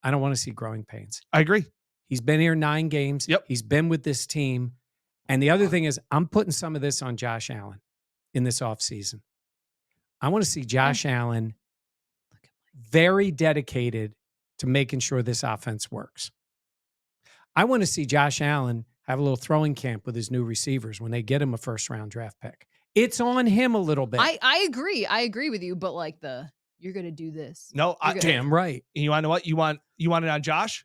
I don't want to see growing pains. I agree. He's been here 9 games. Yep. He's been with this team. And the other thing is, I'm putting some of this on Josh Allen in this offseason. I want to see Josh Allen very dedicated to making sure this offense works. I want to see Josh Allen have a little throwing camp with his new receivers when they get him a first-round draft pick. It's on him a little bit. I agree. I agree with you, but like you're going to do this. No, damn right. You want to know what? You want it on Josh?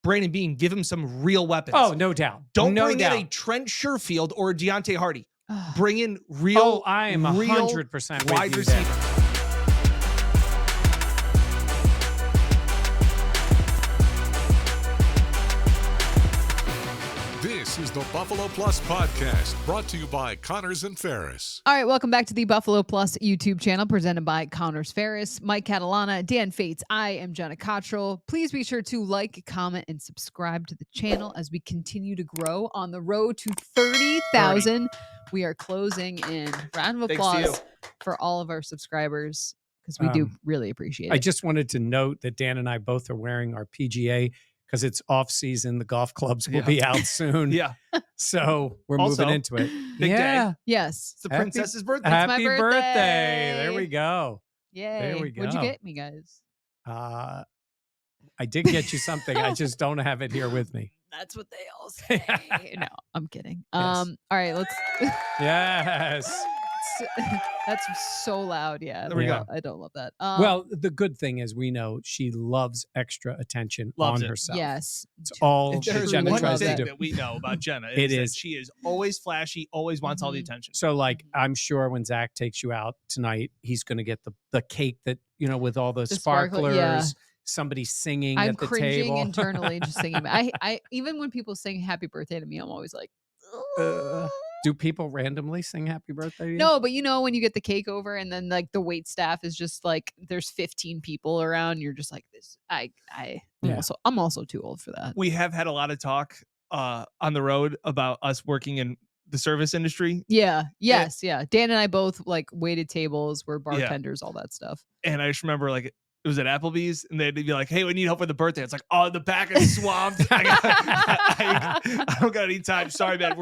Brandon Beane, give him some real weapons. Oh, no doubt. Don't bring in a Trent Sherfield or a Deontay Hardy. Bring in real. Oh, I am 100% wide receiver. This is the Buffalo Plus podcast, brought to you by Connors and Ferris. All right, welcome back to the Buffalo Plus YouTube channel, presented by Connors Ferris, Mike Catalana, Dan Fates. I am Jenna Cottrell. Please be sure to like, comment, and subscribe to the channel as we continue to grow on the road to 30,000. We are closing in. Round of applause for all of our subscribers, because we do really appreciate it. I just wanted to note that Dan and I both are wearing our PGA because it's off season. The golf clubs will be out soon. Yeah. So we're moving into it. Big day. Yes. It's the princess's birthday. Happy my birthday. There we go. Yay. There we go. What'd you get me, guys? I did get you something. I just don't have it here with me. That's what they all say. No, I'm kidding. Yes. All right, let's. Yes. That's so loud. Yeah. There we go. I don't love that. Well, the good thing is we know she loves extra attention on herself. Yes. It's all If there's Jenna one tries to thing do. that we know about Jenna, It that is. she is always flashy, always wants all the attention. So, like, I'm sure when Zach takes you out tonight, he's going to get the cake that, with all the sparklers, somebody singing I'm at the cringing table. internally just singing. I even when people sing happy birthday to me, I'm always like, do people randomly sing happy birthday to you? no, but when you get the cake over and then like the wait staff is just like there's 15 people around, you're just like this. I'm also too old for that. We have had a lot of talk on the road about us working in the service industry. Yeah. Yes. Yeah. Dan and I both like waited tables, were bartenders, all that stuff. And I just remember like it was at Applebee's and they'd be like, hey, we need help with the birthday. It's like, oh, the back is swamped. I don't got any time. Sorry, man.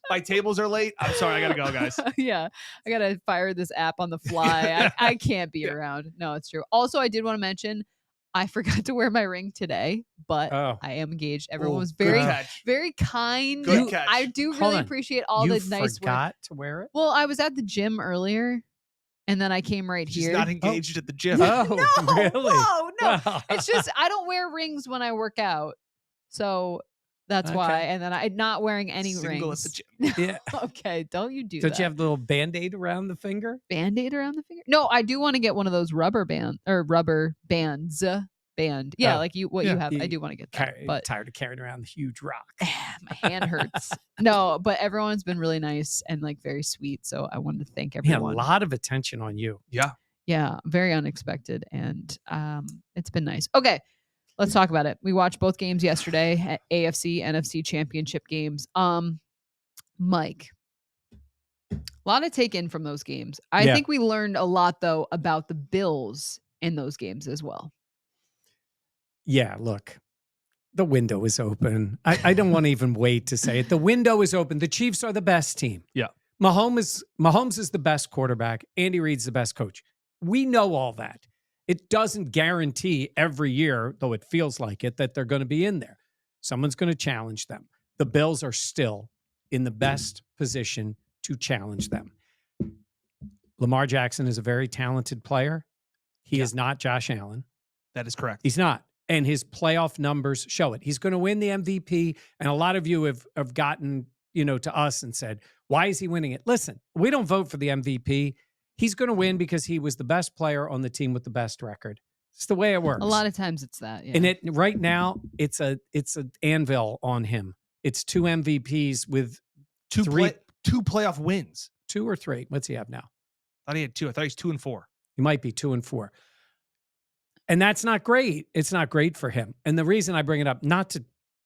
My tables are late. I'm sorry. I got to go, guys. Yeah. I got to fire this app on the fly. I can't be around. No, it's true. Also, I did want to mention, I forgot to wear my ring today, but I am engaged. Everyone was very, very kind. Good catch. I do really appreciate all the nice forgot to wear it? Well, I was at the gym earlier. And then I came right She's here. not engaged at the gym. Oh, No, really? No. It's just I don't wear rings when I work out. So that's why. And then I'm not wearing any Single rings. at the gym. Yeah. Okay, don't you do Don't that. you have the little Band-Aid around the finger? Band-Aid around the finger? No, I do want to get one of those rubber bands. Yeah, like you have. I do want to get that. But tired of carrying around the huge rock. my hand hurts. No, but everyone's been really nice and like very sweet. So I wanted to thank everyone. A lot of attention on you. Yeah. Yeah, very unexpected. And it's been nice. Okay, let's talk about it. We watched both games yesterday at AFC, NFC championship games. Mike, a lot to take in from those games. I think we learned a lot, though, about the Bills in those games as well. Yeah, look, the window is open. I don't want to even wait to say it. The window is open. The Chiefs are the best team. Yeah. Mahomes is the best quarterback. Andy Reid's the best coach. We know all that. It doesn't guarantee every year, though it feels like it, that they're going to be in there. Someone's going to challenge them. The Bills are still in the best position to challenge them. Lamar Jackson is a very talented player. He is not Josh Allen. That is correct. He's not. And his playoff numbers show it. He's going to win the MVP. And a lot of you have gotten, to us and said, why is he winning it? Listen, we don't vote for the MVP. He's going to win because he was the best player on the team with the best record. It's the way it works. A lot of times it's that. Yeah. And right now, it's an anvil on him. It's 2 MVPs with two playoff wins. 2 or 3. What's he have now? I thought he had 2. I thought he's 2 and 4. He might be 2 and 4. And that's not great. It's not great for him. And the reason I bring it up, not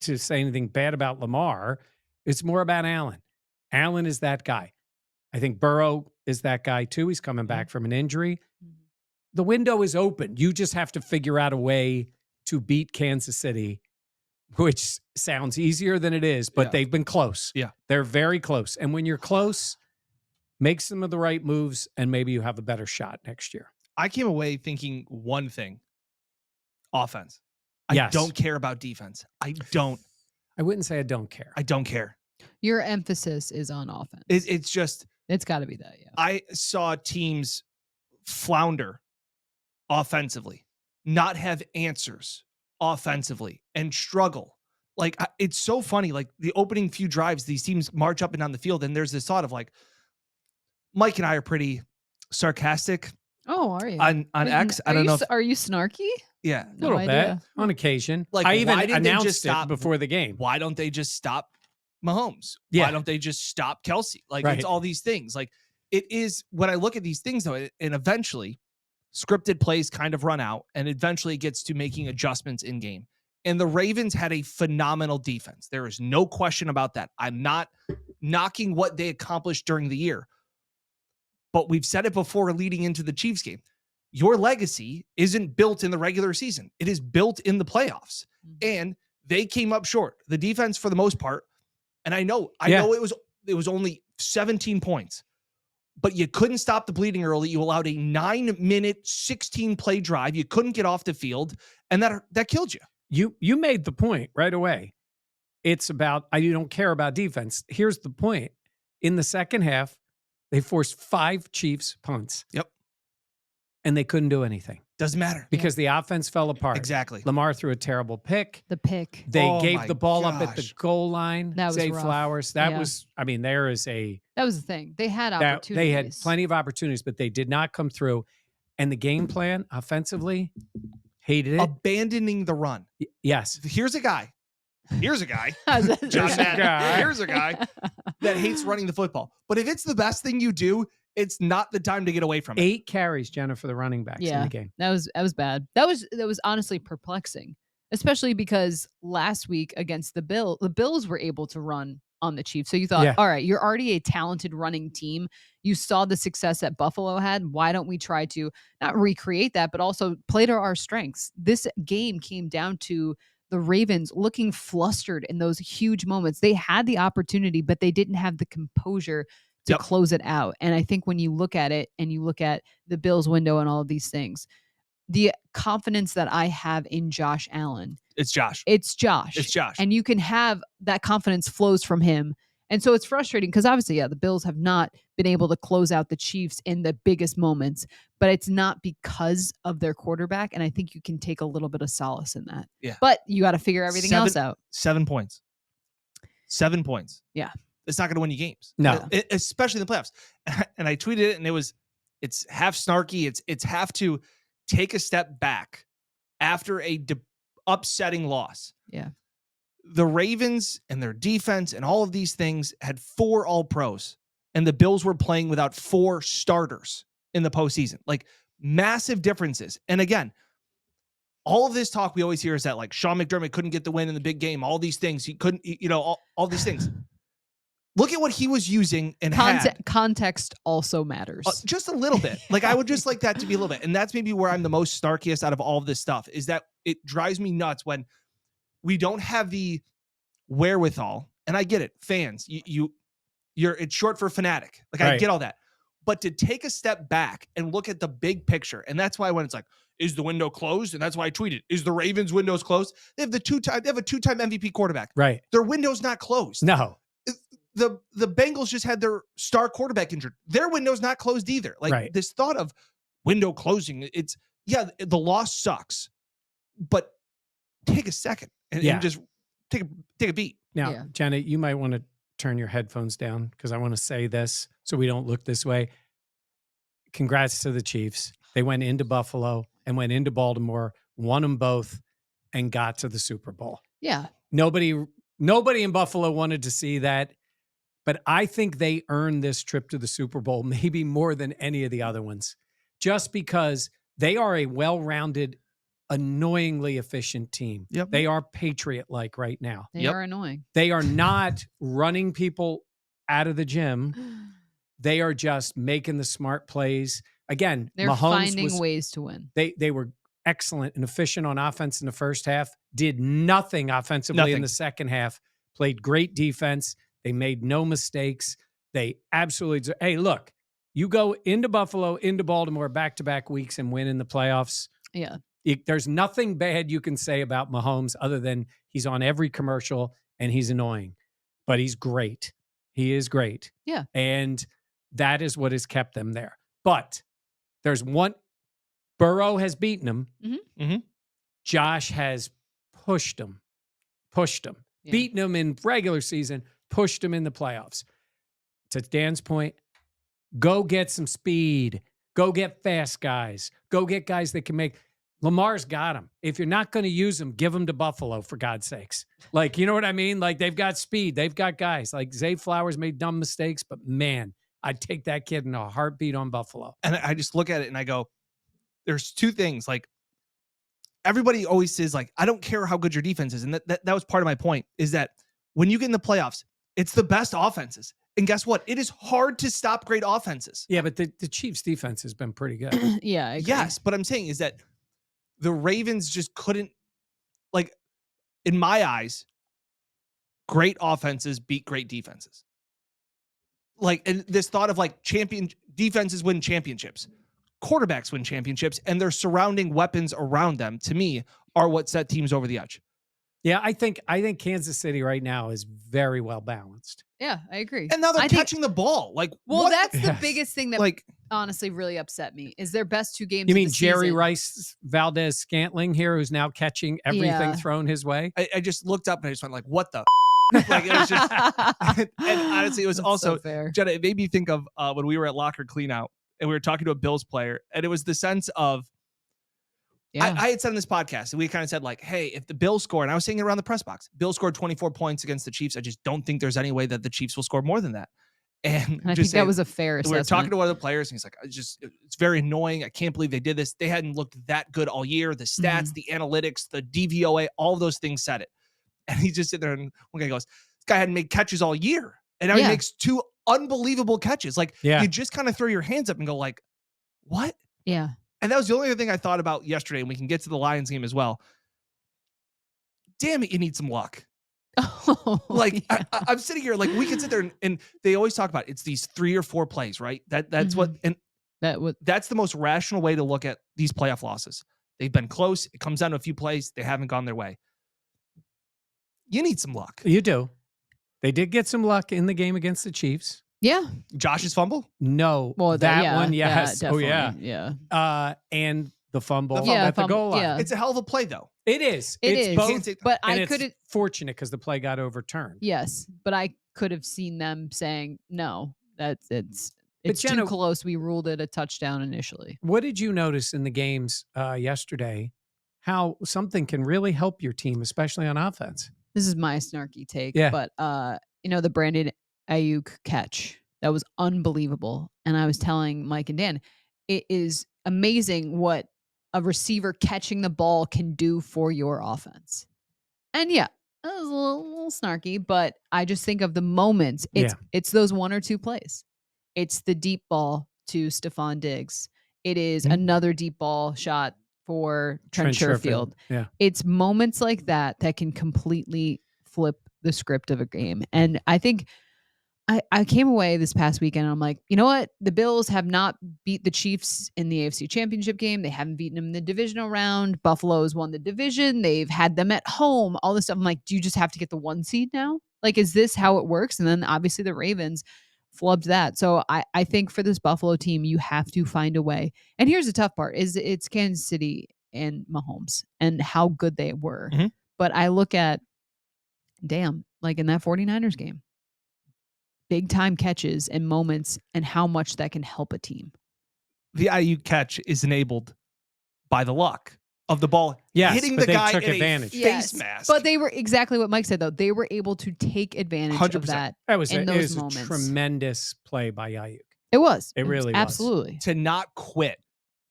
to say anything bad about Lamar, it's more about Allen. Allen is that guy. I think Burrow is that guy too. He's coming back from an injury. The window is open. You just have to figure out a way to beat Kansas City, which sounds easier than it is, but Yeah. they've been close. Yeah. They're very close. And when you're close, make some of the right moves and maybe you have a better shot next year. I came away thinking one thing: offense. Yes. I don't care about defense. I don't wouldn't say I don't care. I don't care. Your emphasis is on offense. It's just, It's got to be that. Yeah. I saw teams flounder offensively, not have answers offensively, and struggle. Like, it's so funny. Like, the opening few drives, these teams march up and down the field, and there's this thought of like, Mike and I are pretty sarcastic Oh, are you? on X. I don't know. Are you snarky? Yeah. A little idea. bit on occasion. Like, I even why didn't they just announced stop it before the game. Why don't they just stop Mahomes? Yeah. Why don't they just stop Kelsey? Like, Right. it's all these things. Like, it is, when I look at these things though, and eventually scripted plays kind of run out, and eventually it gets to making adjustments in game. And the Ravens had a phenomenal defense. There is no question about that. I'm not knocking what they accomplished during the year, but we've said it before leading into the Chiefs game. Your legacy isn't built in the regular season. It is built in the playoffs. And they came up short. The defense, for the most part, and I know it was only 17 points, but you couldn't stop the bleeding early. You allowed a 9-minute, 16-play drive. You couldn't get off the field, and that killed you. You made the point right away. It's about, you don't care about defense. Here's the point. In the second half, they forced 5 Chiefs punts. Yep. And they couldn't do anything Doesn't matter. because the offense fell apart. Exactly. Lamar threw a terrible pick. The pick. They Oh gave my the ball up at the gosh. goal line. That was Zay rough. Flowers. That Yeah. was, there is a, That was the thing. They had that opportunities. they had plenty of opportunities, but they did not come through. And the game plan offensively, hated it. Abandoning the run. Yes. Here's a guy. John There's a Madden. guy. Here's a guy that hates running the football. But if it's the best thing you do, it's not the time to get away from it. 8 carries, Jenna, for the running backs in Yeah. the game. That was bad. That was honestly perplexing, especially because last week against the Bills were able to run on the Chiefs. So you thought, Yeah. all right, you're already a talented running team. You saw the success that Buffalo had. Why don't we try to not recreate that, but also play to our strengths? This game came down to the Ravens looking flustered in those huge moments. They had the opportunity, but they didn't have the composure to Yep. close it out. And I think when you look at it and you look at the Bills window and all of these things, the confidence that I have in Josh Allen, It's Josh. it's Josh. It's Josh. And you can have that confidence flows from him. And so it's frustrating because obviously, the Bills have not been able to close out the Chiefs in the biggest moments, but it's not because of their quarterback. And I think you can take a little bit of solace in that. Yeah. But you got to figure everything else out. 7 points. 7 points. Yeah. It's not going to win you games. No. Especially in the playoffs. And I tweeted it, and it's half snarky. It's half to take a step back after a upsetting loss. Yeah. The Ravens and their defense and all of these things had 4 All-Pros, and the Bills were playing without 4 starters in the postseason. Like, massive differences. And again, all of this talk we always hear is that like Sean McDermott couldn't get the win in the big game. All these things he couldn't, all these things. Look at what he was using and had. Context also matters. Just a little bit. Like, I would just like that to be a little bit. And that's maybe where I'm the most snarkiest out of all of this stuff, is that it drives me nuts when we don't have the wherewithal. And I get it. Fans, it's short for fanatic. Like, I Right. get all that. But to take a step back and look at the big picture, and that's why when it's like, is the window closed? And that's why I tweeted, is the Ravens windows closed? They have a two-time MVP quarterback. Right. Their window's not closed. No. The Bengals just had their star quarterback injured. Their window's not closed either. Like, Right. this thought of window closing, the loss sucks, but take a second and just take a beat. Now, Yeah. Jenna, you might want to turn your headphones down because I want to say this so we don't look this way. Congrats to the Chiefs. They went into Buffalo and went into Baltimore, won them both, and got to the Super Bowl. Yeah. Nobody in Buffalo wanted to see that, but I think they earned this trip to the Super Bowl maybe more than any of the other ones, just because they are a well-rounded, annoyingly efficient team. Yep. They are Patriot-like right now. They Yep. are annoying. They are not running people out of the gym. They are just making the smart plays. Again, They're Mahomes finding was, ways to win. they were excellent and efficient on offense in the first half, did nothing offensively in the second half, played great defense. They made no mistakes. They absolutely, hey, look, you go into Buffalo, into Baltimore back-to-back weeks and win in the playoffs. Yeah. There's nothing bad you can say about Mahomes other than he's on every commercial and he's annoying, but he's great. He is great. Yeah. And that is what has kept them there. But there's one, Burrow has beaten him. Josh has pushed him, beaten him in regular season, pushed him in the playoffs. To Dan's point, go get some speed. Go get fast guys. Go get guys that can make. Lamar's got him. If you're not going to use him, give him to Buffalo, for God's sakes. Like, you know what I mean? Like, they've got speed. They've got guys. Like, Zay Flowers made dumb mistakes, but man, I'd take that kid in a heartbeat on Buffalo. And I just look at it and I go, there's two things. Like, everybody always says, like, I don't care how good your defense is. And that was part of my point, is that when you get in the playoffs, it's the best offenses. And guess what? It is hard to stop great offenses. Yeah, but the Chiefs' defense has been pretty good. Yeah. I agree. Yes, but I'm saying is that the Ravens just couldn't, like, in my eyes, great offenses beat great defenses. Like, and this thought of, like, champion defenses win championships, quarterbacks win championships, and their surrounding weapons around them, to me, are what set teams over the edge. Yeah, I think Kansas City right now is very well balanced. Yeah, I agree. And now they're catching the ball. Like, well, what that's the biggest thing that, like, honestly really upset me is their best two games. You of mean the Jerry season. Rice Valdez Scantling here, who's now catching everything thrown his way? I just looked up and I just went, like, what the like, it was just, and honestly, it was That's also, so fair. Jenna, it made me think of when we were at Locker Cleanout and we were talking to a Bills player, and it was the sense of, I had said on this podcast, and we kind of said, like, hey, if the Bills score, and I was saying it around the press box, Bills scored 24 points against the Chiefs. I just don't think there's any way that the Chiefs will score more than that. And I think that was a fair assessment. We were talking to one of the players, and he's like, it's very annoying. I can't believe they did this. They hadn't looked that good all year. The stats, the analytics, the DVOA, all of those things said it. And he just sit there, and one guy goes, this guy hadn't made catches all year. And now he makes two unbelievable catches. Like, you just kind of throw your hands up and go, like, what? Yeah. And that was the only other thing I thought about yesterday, and we can get to the Lions game as well. Damn it, you need some luck. Like, I'm sitting here, like, we can sit there and they always talk about it's these 3 or 4 plays, right? That's what, and that's the most rational way to look at these playoff losses. They've been close. It comes down to a few plays. They haven't gone their way. You need some luck. You do. They did get some luck in the game against the Chiefs. Yeah. Josh's fumble? No. Well, that one, yes. Yeah, Oh, yeah. Yeah. And the fumble Yeah, at the goal line. yeah. It's a hell of a play, though. It is. It It's is. both. But And I it's couldn't. fortunate because the play got overturned. Yes, but I could have seen them saying no. It's Jenna, too close. We ruled it a touchdown initially. What did you notice in the games yesterday? How something can really help your team, especially on offense. This is my snarky take. Yeah. But the Brandon Ayuk catch, that was unbelievable. And I was telling Mike and Dan, it is amazing what a receiver catching the ball can do for your offense. And yeah, that was a little snarky, but I just think of the moments. It's those 1 or 2 plays. It's the deep ball to Stephon Diggs. It is another deep ball shot for Trent Sherfield. Yeah. It's moments like that that can completely flip the script of a game. And I think I came away this past weekend and I'm like, you know what? The Bills have not beat the Chiefs in the AFC Championship game. They haven't beaten them in the divisional round. Buffalo's won the division. They've had them at home, all this stuff. I'm like, do you just have to get the 1 seed now? Like, is this how it works? And then obviously the Ravens flubbed that. So I think for this Buffalo team, you have to find a way. And here's the tough part is it's Kansas City and Mahomes and how good they were. Mm-hmm. But I look at, like in that 49ers game, big time catches and moments and how much that can help a team. The IU catch is enabled by the luck of the ball hitting the guy in advantage. a face mask. But they were exactly what Mike said, though. They were able to take advantage 100%. of that. That was in it those was moments. a tremendous play by Ayuk. It was. It really was. Absolutely. To not quit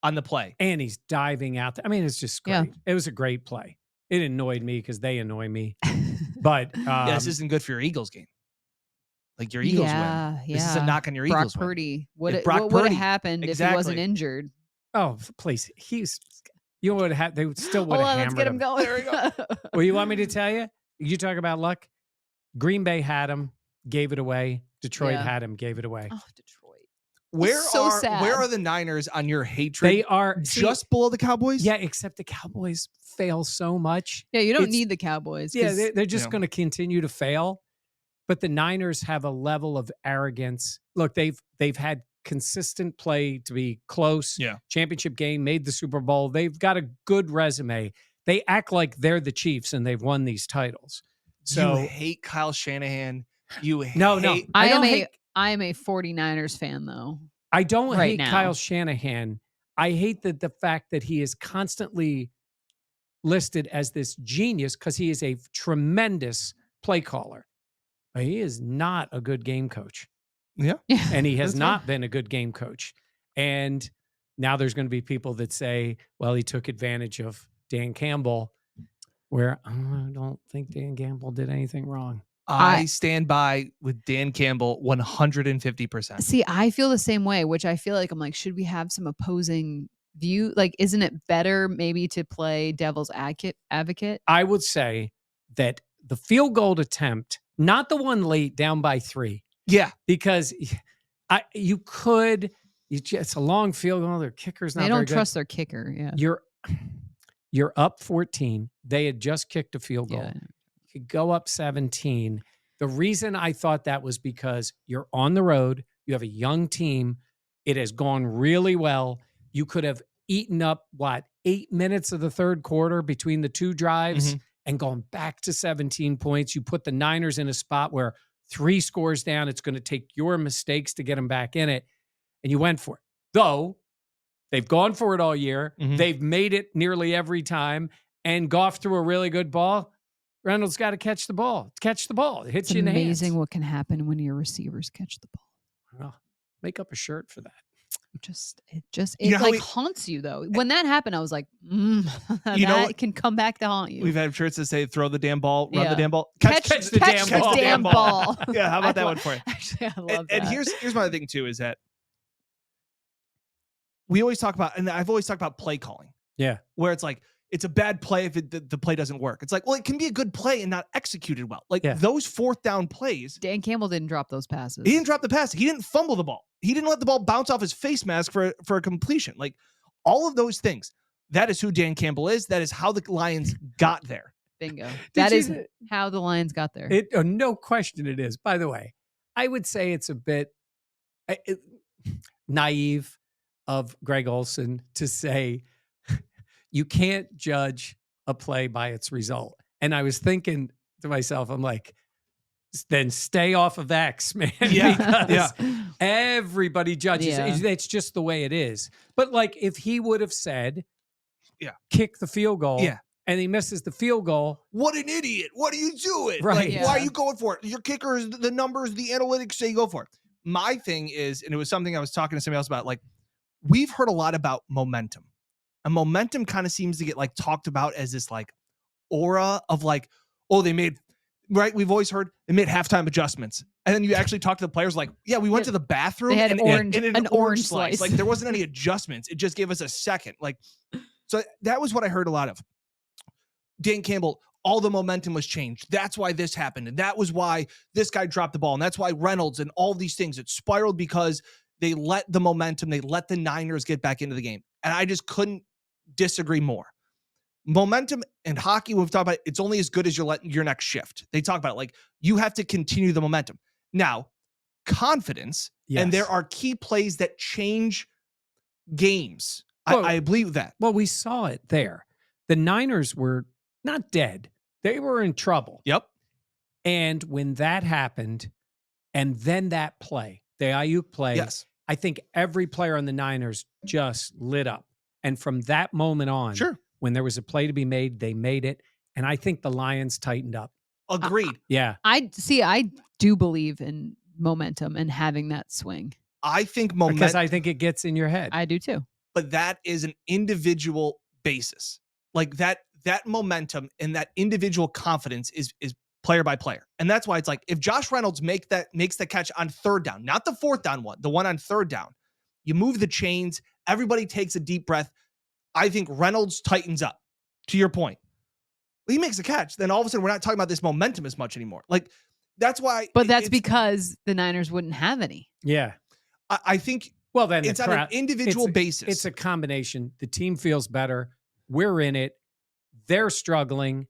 on the play. And he's diving out there. I mean, it's just great. Yeah. It was a great play. It annoyed me because they annoy me. But this isn't good for your Eagles game. Like your Eagles win. This is a knock on your Brock Eagles win. Purdy. What Brock would have Purdy, happened if he wasn't injured? oh, please. You would have. They still would Hold have on, let's hammered get him him. going. There we go. Well, you want me to tell you? You talk about luck. Green Bay had him, gave it away. Detroit Yeah. had him, gave it away. Oh, Detroit. Where so sad. where are the Niners on your hatred? They are Just below the Cowboys? Yeah, except the Cowboys fail so much. Yeah, you don't It's- need the Cowboys. Yeah, 'cause they're just Yeah. going to continue to fail. But the Niners have a level of arrogance. Look, they've had consistent play to be close. Yeah. Championship game, made the Super Bowl. They've got a good resume. They act like they're the Chiefs and they've won these titles. So you hate Kyle Shanahan. You hate no. I am don't I am a 49ers fan though. I don't right hate now. Kyle Shanahan. I hate the fact that he is constantly listed as this genius because he is a tremendous play caller. But he is not a good game coach. Yeah. And he has That's not been a good game coach. And now there's going to be people that say, well, he took advantage of Dan Campbell, where I don't think Dan Campbell did anything wrong. I stand by with Dan Campbell 150%. See, I feel the same way, which I feel like I'm like, should we have some opposing view? Like, isn't it better maybe to play devil's advocate? I would say that the field goal attempt, not the one late down by 3, Yeah. because it's a long field goal. Their kicker's not They very don't good. trust their kicker. Yeah. You're up 14. They had just kicked a field goal. Yeah. You could go up 17. The reason I thought that was because you're on the road. You have a young team. It has gone really well. You could have eaten up, 8 minutes of the third quarter between the two drives and gone back to 17 points. You put the Niners in a spot where 3 scores down. It's going to take your mistakes to get them back in it. And you went for it. Though they've gone for it all year. They've made it nearly every time. And Goff threw a really good ball. Reynolds got to catch the ball. It hits It's you in the hands. amazing what can happen when your receivers catch the ball. Well, make up a shirt for that. It know how like haunts you though. When that happened, I was like, that can come back to haunt you. We've had shirts that say throw the damn ball, run the Yeah. damn ball. Catch the damn ball. Yeah, how about that one for you? Actually, I love And that. here's my other thing too, is that we always talk about, and I've always talked about play calling, Yeah. where it's like, it's a bad play if the play doesn't work. It's like, well, it can be a good play and not executed well. Like those 4th down plays. Dan Campbell didn't drop those passes. He didn't drop the pass. He didn't fumble the ball. He didn't let the ball bounce off his face mask for a completion. Like all of those things. That is who Dan Campbell is. That is how the Lions got there. Bingo. Did That you- is how the Lions got there. No question it is. By the way, I would say it's a bit naive of Greg Olson to say you can't judge a play by its result. And I was thinking to myself, I'm like, then stay off of X, man. Yeah, because everybody judges. Yeah. It's just the way it is. But like if he would have said, kick the field goal, Yeah. and he misses the field goal. What an idiot. What are you doing? Right. Like, why are you going for it? Your kicker is the numbers, the analytics say you go for it. My thing is, and it was something I was talking to somebody else about, like, we've heard a lot about momentum. And momentum kind of seems to get like talked about as this like aura of like, oh, they made, right? We've always heard they made halftime adjustments. And then you actually talk to the players like, yeah, we went to the bathroom They had and an orange slice. slice. Like there wasn't any adjustments. It just gave us a second. Like, so that was what I heard a lot of. Dan Campbell, all the momentum was changed. That's why this happened. And that was why this guy dropped the ball. And that's why Reynolds and all these things, it spiraled because they let the momentum, they let the Niners get back into the game. And I just couldn't disagree more. Momentum in hockey, we've talked about, it's only as good as your next shift. They talk about it, like you have to continue the momentum. Now, confidence, and there are key plays that change games. Well, I believe that. Well, we saw it there. The Niners were not dead. They were in trouble. Yep. And when that happened, and then that play, the Ayuk play, Yes. I think every player on the Niners just lit up. And from that moment on, when there was a play to be made, they made it. And I think the Lions tightened up. Agreed. Yeah. I do believe in momentum and having that swing. I think momentum. Because I think it gets in your head. I do too. But that is an individual basis. Like that momentum and that individual confidence is player by player. And that's why it's like, if Josh Reynolds makes the catch on 3rd down, not the 4th down one, the one on 3rd down, you move the chains, everybody takes a deep breath. I think Reynolds tightens up. To your point, he makes a catch. Then all of a sudden, we're not talking about this momentum as much anymore. Like that's why. But that's because the Niners wouldn't have any. Yeah. I think. Well, then it's on an individual basis. It's a combination. The team feels better. We're in it. They're struggling.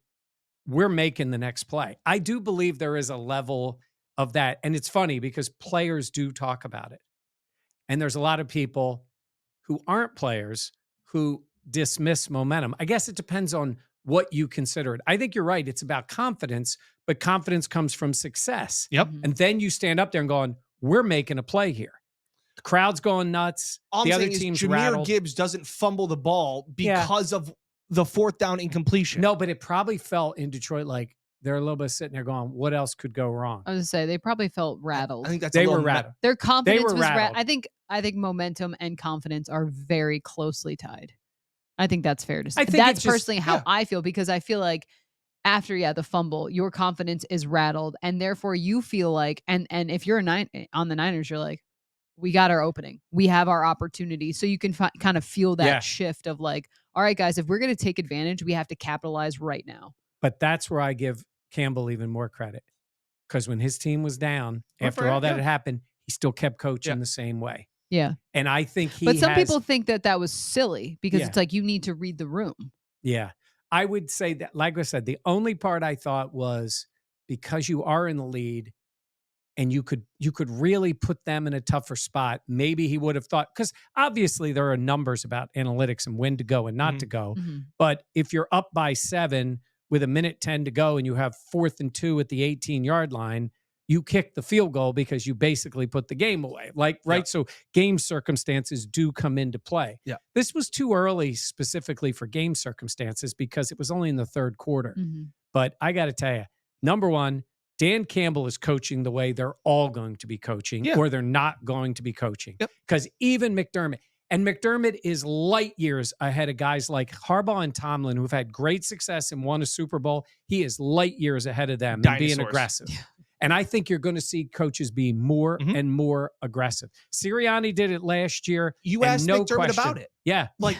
We're making the next play. I do believe there is a level of that. And it's funny because players do talk about it. And there's a lot of people who aren't players who dismiss momentum. I guess it depends on what you consider it. I think you're right. It's about confidence, but confidence comes from success. Yep. And then you stand up there and going, we're making a play here. The crowd's going nuts. All the I'm other saying team's is Jahmyr rattled. Gibbs doesn't fumble the ball because of the fourth down incompletion. No, but it probably felt in Detroit like they're a little bit sitting there going, what else could go wrong? I was gonna say they probably felt rattled. I think that's They a were little rattled. Their confidence were was rattled. I think momentum and confidence are very closely tied. I think that's fair to say. I think That's it's just- personally how I feel, because I feel like after the fumble, your confidence is rattled, and therefore you feel like, and if you're on the Niners, you're like, we got our opening, we have our opportunity, so you can kind of feel that shift of like, all right, guys, if we're going to take advantage, we have to capitalize right now. But that's where I give Campbell even more credit, because when his team was down, after all that had happened, he still kept coaching the same way. Yeah. And I think But some people think that was silly because Yeah. it's like you need to read the room. Yeah. I would say that, like I said, the only part I thought was because you are in the lead and you could really put them in a tougher spot, maybe he would have thought, because obviously there are numbers about analytics and when to go and not to go. Mm-hmm. But if you're up by 7 with 1:10 to go and you have 4th and 2 at the 18-yard line, you kick the field goal because you basically put the game away. Right? Yeah. So game circumstances do come into play. Yeah. This was too early specifically for game circumstances because it was only in the third quarter. Mm-hmm. But I got to tell you, number one, Dan Campbell is coaching the way they're all going to be coaching, or they're not going to be coaching. Because even McDermott is light years ahead of guys like Harbaugh and Tomlin, who've had great success and won a Super Bowl. He is light years ahead of them and being aggressive. Yeah. And I think you're going to see coaches be more and more aggressive. Sirianni did it last year. You asked McDermott question about it. Yeah. Like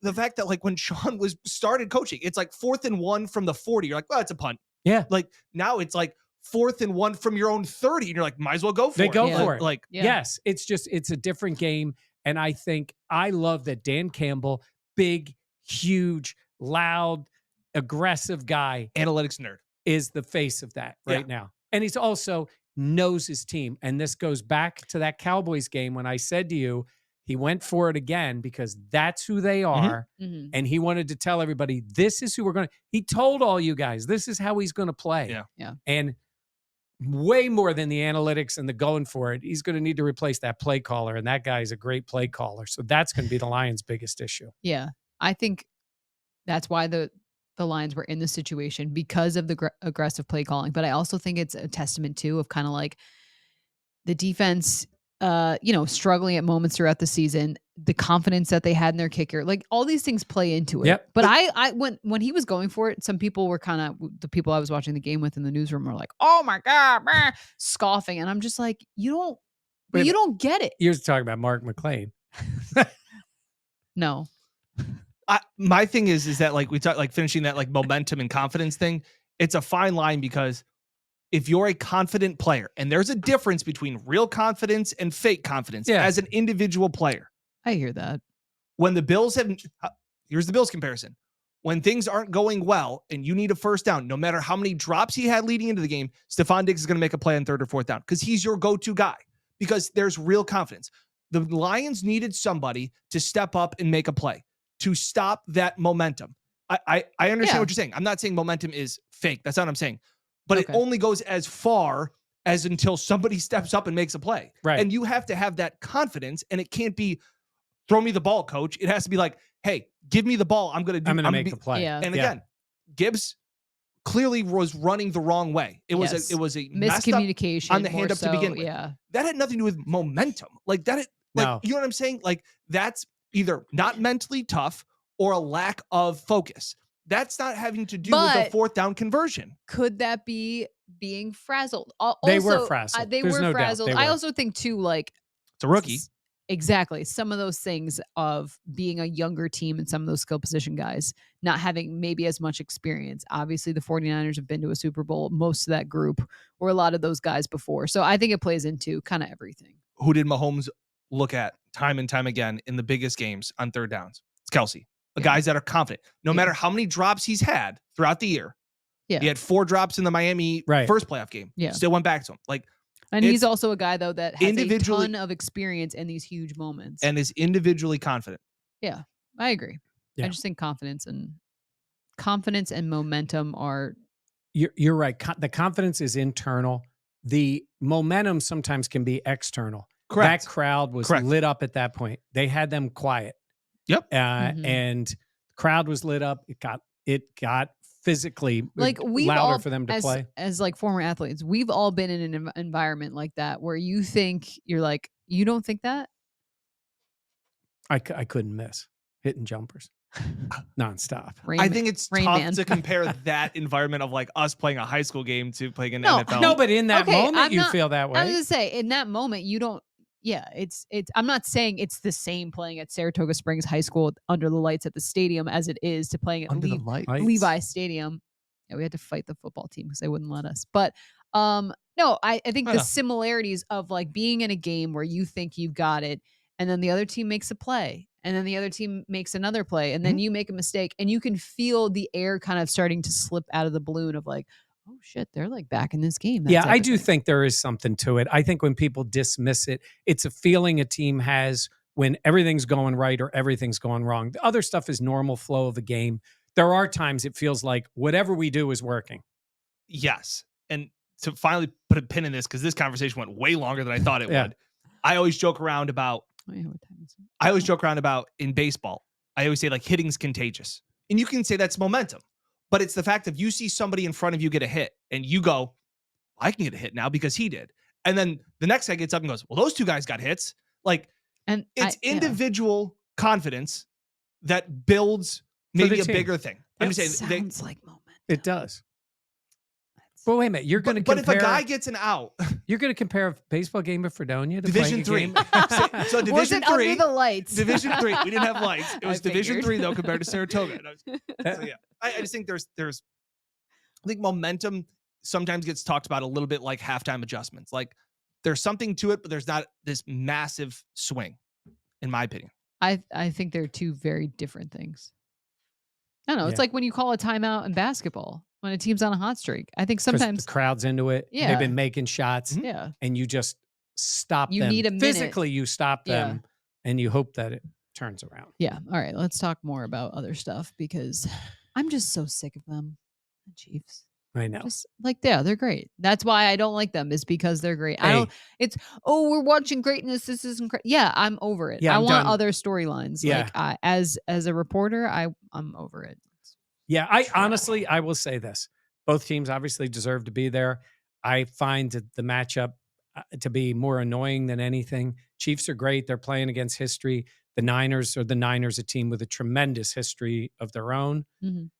the fact that like when Sean started coaching, it's like 4th and 1 from the 40. You're like, well, it's a punt. Yeah. Like now it's like 4th and 1 from your own 30. And you're like, might as well go for it. They go for it. Like, yes, it's a different game. And I love that Dan Campbell, big, huge, loud, aggressive guy, analytics nerd, is the face of that right now. And he's also knows his team. And this goes back to that Cowboys game when I said to you, he went for it again because that's who they are. Mm-hmm. And he wanted to tell everybody, this is who we're going to, he told all you guys, this is how he's going to play. Yeah. And way more than the analytics and the going for it, he's going to need to replace that play caller. And that guy is a great play caller. So that's going to be the Lions' biggest issue. Yeah. I think that's why the Lions were in this situation, because of the aggressive play calling. But I also think it's a testament too of kind of like the defense, struggling at moments throughout the season, the confidence that they had in their kicker, like all these things play into it. Yep. But I when he was going for it, some people were the people I was watching the game with in the newsroom were like, oh my God, scoffing. And I'm just like, you don't get it. You're talking about Mark McClain. No. My thing is that like we talk, like finishing that like momentum and confidence thing, it's a fine line because if you're a confident player, and there's a difference between real confidence and fake confidence as an individual player. I hear that. When the Bills here's the Bills comparison. When things aren't going well and you need a first down, no matter how many drops he had leading into the game, Stephon Diggs is going to make a play on 3rd or 4th down because he's your go-to guy because there's real confidence. The Lions needed somebody to step up and make a play to stop that momentum. I understand what you're saying. I'm not saying momentum is fake. That's not what I'm saying. But it only goes as far as until somebody steps up and makes a play. Right. And you have to have that confidence, and it can't be throw me the ball, coach. It has to be like, hey, give me the ball. I'm going to make the play. Yeah. And again, Gibbs clearly was running the wrong way. It was a miscommunication on the hand up to begin with. Yeah. That had nothing to do with momentum. Like that, you know what I'm saying? Like that's either not mentally tough or a lack of focus. That's not having to do with the 4th down conversion. Could that be being frazzled? They were frazzled. They There's were no doubt. frazzled. They I were. also think too, like It's a rookie. Exactly. Some of those things of being a younger team and some of those skill position guys not having maybe as much experience. Obviously, the 49ers have been to a Super Bowl, most of that group, or a lot of those guys before. So I think it plays into kind of everything. Who did Mahomes look at time and time again in the biggest games on third downs? It's Kelsey. The Yeah. guys that are confident. No Yeah. matter how many drops he's had throughout the year. Yeah. He had 4 drops in the Miami Right. first playoff game. Yeah. Still went back to him. Like, And it's he's also a guy, though, that has a individually- ton of experience in these huge moments. and is individually confident. Yeah, I agree. Yeah. I just think confidence and momentum are You're right. The confidence is internal. The momentum sometimes can be external. Correct. That crowd was Correct. lit up at that point. They had them quiet. Yep. Mhm. And the crowd was lit up. It got physically like we've louder all for them to as, play. as like former athletes. We've all been in an environment like that where you think you're like, you don't think that? I couldn't miss hitting jumpers nonstop. Rain I Man- think it's Rain tough Man. to compare that environment of like us playing a high school game to playing an No, NFL. No, but in that Okay, moment, I'm you not- feel that I was way. gonna say in that moment you don't. Yeah, it's. I'm not saying it's the same playing at Saratoga Springs High School under the lights at the stadium as it is to playing at Under the light. Lights. Levi Stadium. Yeah, we had to fight the football team because they wouldn't let us. But no, I think the Yeah. similarities of like being in a game where you think you've got it, and then the other team makes a play, and then the other team makes another play, and then you make a mistake, and you can feel the air kind of starting to slip out of the balloon of like, oh shit, they're like back in this game. that Yeah, type I of do thing. think there is something to it. I think when people dismiss it, it's a feeling a team has when everything's going right or everything's going wrong. The other stuff is normal flow of a game. There are times it feels like whatever we do is working. Yes. And to finally put a pin in this, because this conversation went way longer than I thought it Yeah. would. I always joke around about Oh, yeah, what time is it? I always joke around about in baseball. I always say like hitting's contagious. And you can say that's momentum. But it's the fact of you see somebody in front of you get a hit and you go, I can get a hit now because he did. And then the next guy gets up and goes, well, those 2 guys got hits. Like And it's yeah. individual confidence that builds For maybe the a team. bigger thing. I'm It just saying they, sounds like moment. It does. But wait a minute, you're going to but compare. if a guy gets an out, You're going to compare a baseball game of Fredonia to Division playing 3. a game? So Was Division it under 3. the lights? Division 3. We didn't have lights. It I was Division figured. 3 though compared to Saratoga. And so yeah, I just think there's I think momentum sometimes gets talked about a little bit like halftime adjustments. Like there's something to it, but there's not this massive swing, in my opinion. I think they're 2 very different things. I don't know. It's Yeah. like when you call a timeout in basketball when a team's on a hot streak. I think 'Cause sometimes, the crowd's into it. Yeah. They've been making shots, yeah, and you just stop You them. need a minute. Physically, you stop Yeah. them, and you hope that it turns around. yeah. All right, let's talk more about other stuff because I'm just so sick of them, the Chiefs. I know. Just like they're great. That's why I don't like them is because they're great. I Hey. don't. It's we're watching greatness. This isn't great. Yeah, I'm over it. Yeah, I I'm want done. other storylines. Yeah. Like as a reporter, I'm over it. Yeah, I honestly, I will say this. Both teams obviously deserve to be there. I find the matchup to be more annoying than anything. Chiefs are great. They're playing against history. The Niners, a team with a tremendous history of their own. Mhm.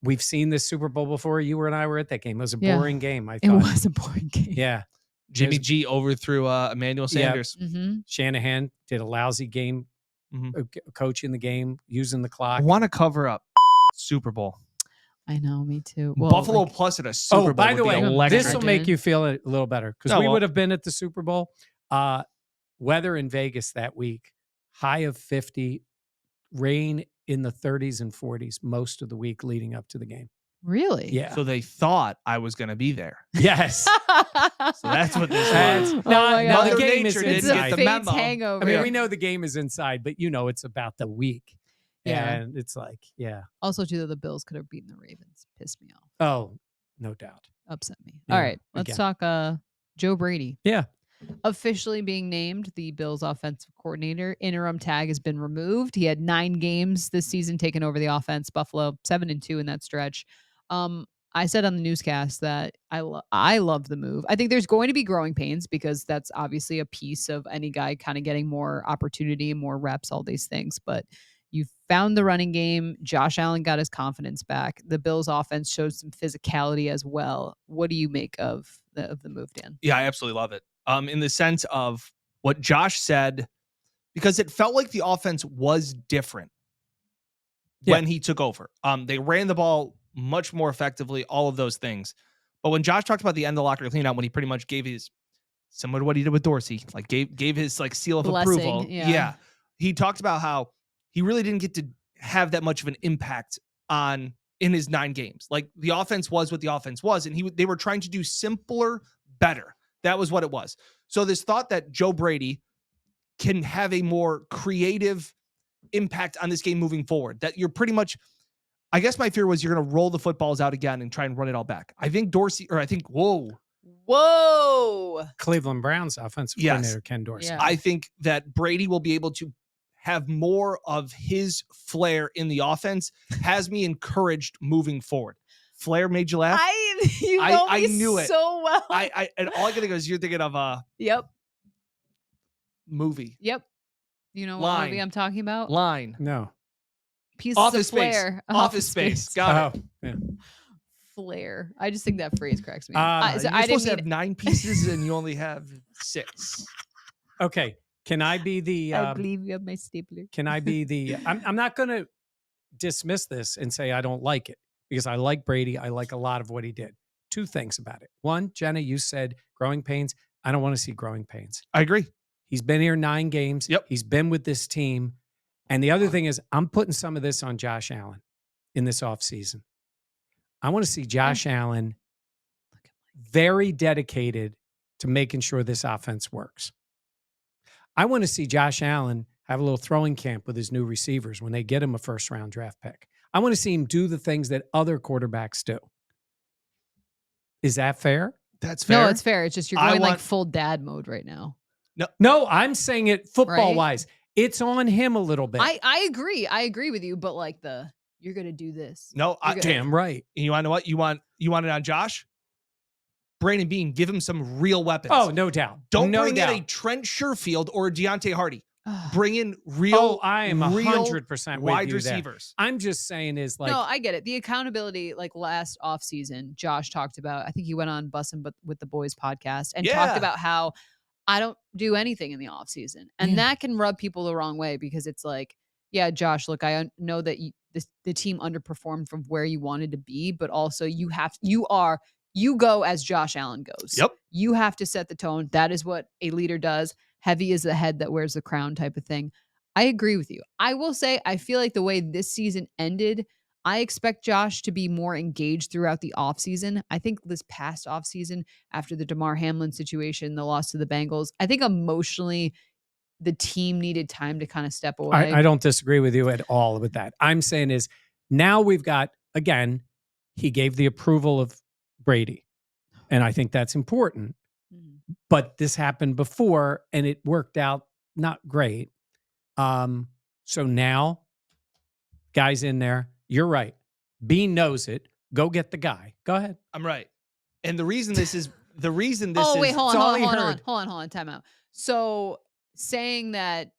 We've seen this Super Bowl before. You and I were at that game. It was a Yeah. boring game, I It thought. was a boring game. Yeah. Jimmy There's- G overthrew Emmanuel Yeah. Sanders. Mm-hmm. Shanahan did a lousy game, Mhm. coaching the game, using the I clock. want to cover up Super Bowl. I know, me too. Well, Buffalo like, plus at a Super Bowl. By the would be way, electric. this will make you feel a little better because Oh, we well. would have been at the Super Bowl. Weather in Vegas that week, high of 50, rain in the 30s and 40s most of the week leading up to the game. really? Yeah. So they thought I was going to be there. Yes. So that's what this That's- was. Oh Now- my now God. the game is Nature It's didn't a get the fate's memo. hangover. I mean, Yeah. we know the game is inside, but it's about the week. Yeah. And it's like, yeah. Also, too, that the Bills could have beaten the Ravens. Pissed me off. Oh, no doubt. Upset me. Yeah, All right, let's again. talk Joe Brady. Yeah. Officially being named the Bills offensive coordinator. Interim tag has been removed. He had 9 games this season taking over the offense. Buffalo 7-2 in that stretch. I said on the newscast that I love the move. I think there's going to be growing pains because that's obviously a piece of any guy kind of getting more opportunity, more reps, all these things. But you found the running game. Josh Allen got his confidence back. The Bills offense showed some physicality as well. What do you make of the move, Dan? Yeah, I absolutely love it. In the sense of what Josh said because it felt like the offense was different Yeah. when he took over. They ran the ball much more effectively, all of those things. But when Josh talked about the end of the locker cleanout, when he pretty much gave his, similar to what he did with Dorsey, like gave his like seal of Blessing, approval. yeah. He talked about how he really didn't get to have that much of an impact in his 9 games. Like the offense was what the offense was, and they were trying to do simpler, better. That was what it was. So this thought that Joe Brady can have a more creative impact on this game moving forward, that you're pretty much, I guess my fear was you're going to roll the footballs out again and try and run it all back. I think Whoa. Cleveland Browns offensive Yes. coordinator Ken Dorsey. Yeah. I think that Brady will be able to have more of his flair in the offense, has me encouraged moving forward. Flair made you laugh? I knew it. so well. And all I can think of is you're thinking of a Yep. movie. Yep. You know what Line. movie I'm talking about? Line. No. Pieces Office of Space. flair. Office Space. Got it. Yeah. Flair. I just think that phrase cracks me up. Uh, So You're I supposed didn't to mean have 9 pieces and you only have 6. Okay. Can I be the? I believe you have my stapler. Can I be the? I'm not going to dismiss this and say I don't like it because I like Brady. I like a lot of what he did. 2 things about it. One, Jenna, you said growing pains. I don't want to see growing pains. I agree. He's been here 9 games. Yep. He's been with this team. And the other thing is, I'm putting some of this on Josh Allen in this offseason. I want to see Josh Allen very dedicated to making sure this offense works. I want to see Josh Allen have a little throwing camp with his new receivers when they get him a first-round draft pick. I want to see him do the things that other quarterbacks do. Is that fair? That's fair. No, it's fair. It's just you're I going like want- full dad mode right now. No, I'm saying it football-wise. It's on him a little bit. I agree. I agree with you, but like you're gonna do this. No, Damn right. you want to know what? You want it on Josh? Brandon Bean, give him some real weapons. Oh, no doubt. Don't no bring doubt. in a Trent Sherfield or a Deontay Hardy. Ugh. Bring in real, I am real 100% with wide you there. receivers. I'm just saying is like, no, I get it. The accountability, like last offseason, Josh talked about, I think he went on Bussin' But with the Boys podcast and Yeah. talked about how I don't do anything in the offseason. And that can rub people the wrong way because it's like, yeah, Josh, look, I know that the team underperformed from where you wanted to be, but also you go as Josh Allen goes. Yep. You have to set the tone. That is what a leader does. Heavy is the head that wears the crown type of thing. I agree with you. I will say, I feel like the way this season ended, I expect Josh to be more engaged throughout the offseason. I think this past offseason, after the DeMar Hamlin situation, the loss to the Bengals, I think emotionally the team needed time to kind of step away. I don't disagree with you at all with that. I'm saying is now we've got, again, he gave the approval of Brady. And I think that's important. Mhm. But this happened before and it worked out not great. So now, guys in there, you're right. Bean knows it. Go get the guy. Go ahead. I'm right. And the reason this is Oh, wait, hold it's all he on, heard. time out. So saying that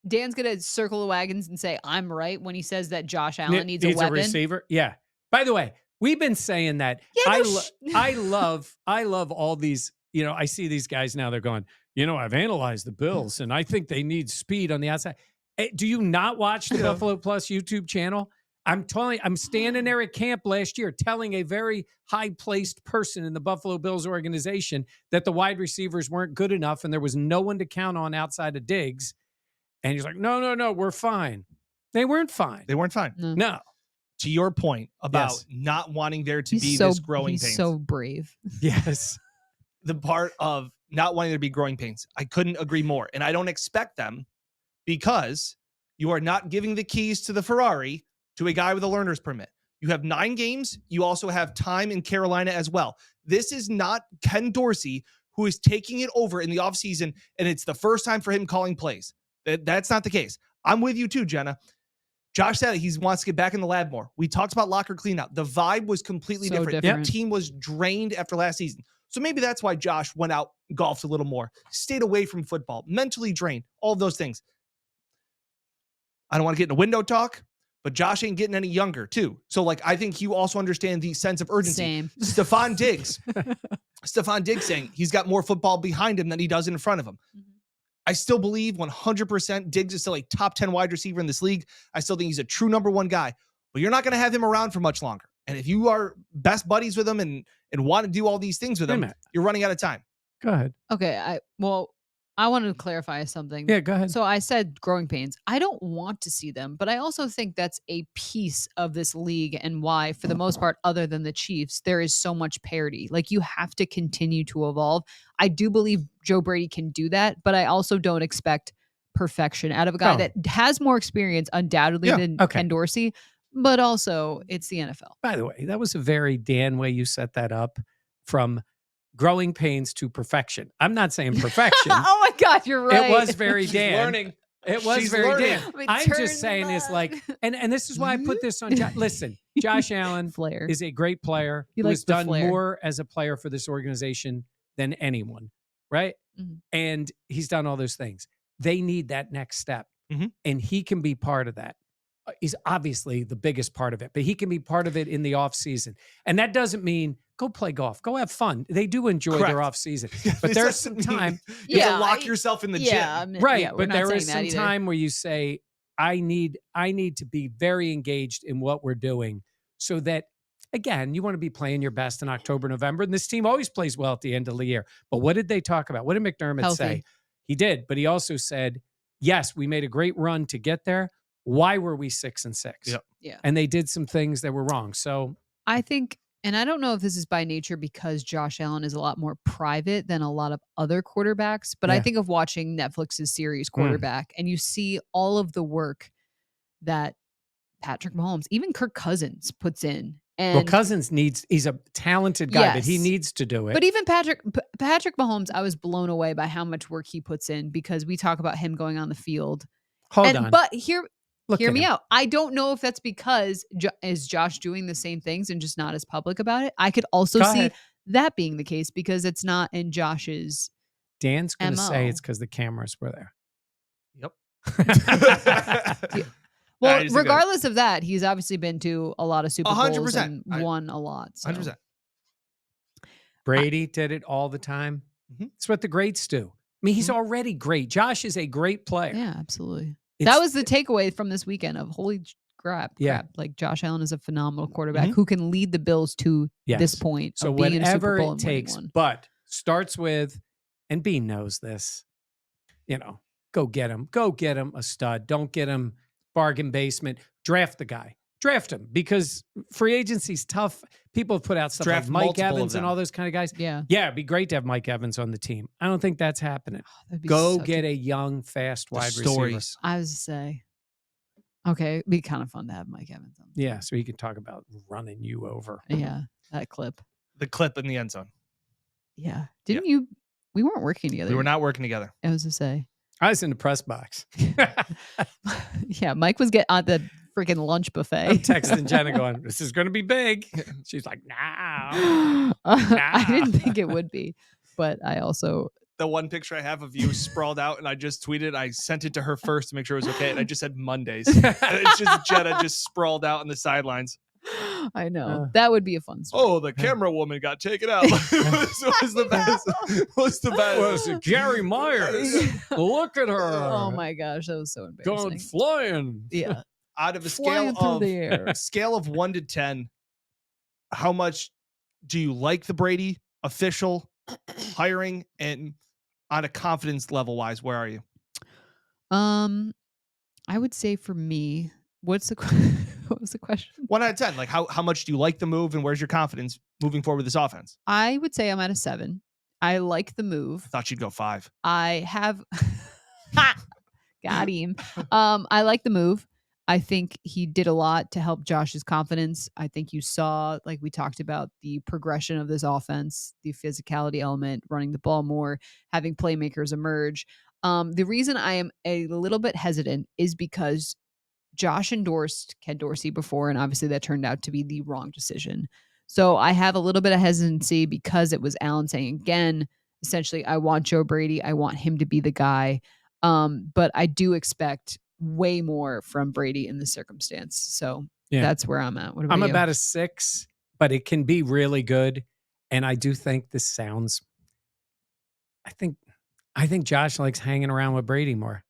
Dan's gonna circle the wagons and say I'm right when he says that Josh Allen needs a weapon. receiver. Yeah. By the way, we've been saying that. Yeah, I love all these. You know, I see these guys now. They're going. I've analyzed the Bills, and I think they need speed on the outside. Do you not watch the Buffalo Plus YouTube channel? I'm standing there at camp last year telling a very high-placed person in the Buffalo Bills organization that the wide receivers weren't good enough and there was no one to count on outside of Diggs. And he's like, no, we're fine. They weren't fine. They weren't fine. No. To your point about Yes. not wanting there to be He's this growing he's pains. so brave. Yes. The part of not wanting there to be growing pains, I couldn't agree more. And I don't expect them because you are not giving the keys to the Ferrari to a guy with a learner's permit. You have 9 games. You also have time in Carolina as well. This is not Ken Dorsey who is taking it over in the offseason, and it's the first time for him calling plays. That's not the case. I'm with you too, Jenna. Josh said he wants to get back in the lab more. We talked about locker cleanout. The vibe was completely So different. different. The team was drained after last season. So maybe that's why Josh went out, golfed a little more, stayed away from football, mentally drained, all of those things. I don't want to get into window talk, but Josh ain't getting any younger too. So I think you also understand the sense of urgency. Same. Stephon Diggs saying he's got more football behind him than he does in front of him. Mhm. I still believe 100% Diggs is still a top 10 wide receiver in this league. I still think he's a true number one guy, but you're not going to have him around for much longer. And if you are best buddies with him and want to do all these things with Wait a him, minute. you're running out of time. Go ahead. Okay, I wanted to clarify something. Yeah, go ahead. So I said growing pains. I don't want to see them, but I also think that's a piece of this league and why, for the most part, other than the Chiefs, there is so much parity. Like, you have to continue to evolve. I do believe Joe Brady can do that, but I also don't expect perfection out of a guy Oh. that has more experience undoubtedly than Ken Dorsey, but also it's the NFL. By the way, that was a very Dan way you set that up, from growing pains to perfection. I'm not saying perfection. Oh my God, you're right. It was very She's Dan. learning. It was She's very learning. Dan. We I'm turned just saying it is on. like, and this is why I put this on. Listen, Josh Allen Flair. is a great player He who likes has the done flair. more as a player for this organization than anyone, right? Mhm. And he's done all those things. They need that next step, Mhm. and he can be part of that. He's obviously the biggest part of it, but he can be part of it in the off season. And that doesn't mean go play golf, go have fun. They do enjoy their Correct. off season, but This there's doesn't some mean time, you have Yeah, to lock yourself in the gym. right? Yeah, we're But not there saying is that some either. time where you say, I need to be very engaged in what we're doing, so that, again, you want to be playing your best in October, November. And this team always plays well at the end of the year. But what did they talk about? What did McDermott say? Healthy. He did, but he also said, yes, we made a great run to get there. Why were we 6-6? Yep. Yeah. And they did some things that were wrong. So I think, and I don't know if this is by nature because Josh Allen is a lot more private than a lot of other quarterbacks, but I Yeah. think of watching Netflix's series Quarterback, and you see all of the work that Patrick Mahomes, even Kirk Cousins, puts in. And well, Cousins he's a talented guy, but he Yes. needs to do it. But even Patrick Mahomes, I was blown away by how much work he puts in, because we talk about him going on the field. Hold on. But Look hear at me him. out. I don't know if that's because is Josh doing the same things and just not as public about it. I could also Go see ahead. that being the case because it's not in Josh's. Dan's going to say MO. it's because the cameras were there. Yep. Well, he's a good- regardless of that, he's obviously been to a lot of Super Bowls 100%. and won a lot. So. 100%. Brady did it all the time. Mhm. It's what the greats do. I mean, he's already great. Josh is a great player. Yeah, absolutely. It's- That was the takeaway from this weekend of holy crap. Yeah. Like, Josh Allen is a phenomenal quarterback Mhm. who can lead the Bills to Yes. this point So of being in a Super whatever Bowl it and winning takes, one. but starts with, and Bean knows this, go get him. Go get him a stud. Don't get him bargain basement. Draft the guy. Draft him, because free agency's tough. People have put out stuff Draft like Mike multiple of Evans and them. all those kind of guys. Yeah. Yeah, it'd be great to have Mike Evans on the team. I don't think that's happening. That'd be Go such get a young, fast The wide receiver. stories. I was to say, okay, it'd be kind of fun to have Mike Evans on. Yeah, so he can talk about running you over. Yeah, that clip. The clip in the end zone. Yeah. Didn't you? We weren't working together. We were not working together. I was to say. I was in the press box. Yeah, Mike was on the freaking lunch buffet. I'm texting Jenna going, this is going to be big. She's like, no. I didn't think it would be, but I also. The one picture I have of you sprawled out, and I just tweeted. I sent it to her first to make sure it was okay, and I just said Mondays. And it's just Jenna just sprawled out on the sidelines. I know that would be a fun story. Oh, the camera woman got taken out. What's the best? What's the best? Was it Gary Myers? Look at her. Oh my gosh, that was so embarrassing. Going flying. Yeah, Out of a flying scale through of the air. scale of 1 to 10, how much do you like the Brady official hiring, and on a confidence level wise, where are you? I would say for me, what was the question? 1 out of 10. Like how much do you like the move, and where's your confidence moving forward with this offense? I would say I'm at a 7. I like the move. Thought you'd go 5. I have got him. I like the move. I think he did a lot to help Josh's confidence. I think you saw, like we talked about, the progression of this offense, the physicality element, running the ball more, having playmakers emerge. The reason I am a little bit hesitant is because Josh endorsed Ken Dorsey before, and obviously that turned out to be the wrong decision. So I have a little bit of hesitancy because it was Allen saying again, essentially, I want Joe Brady. I want him to be the guy. But I do expect way more from Brady in this circumstance. So that's where I'm at. What about I'm you? about a 6, but it can be really good. And I do think this sounds, I think Josh likes hanging around with Brady more.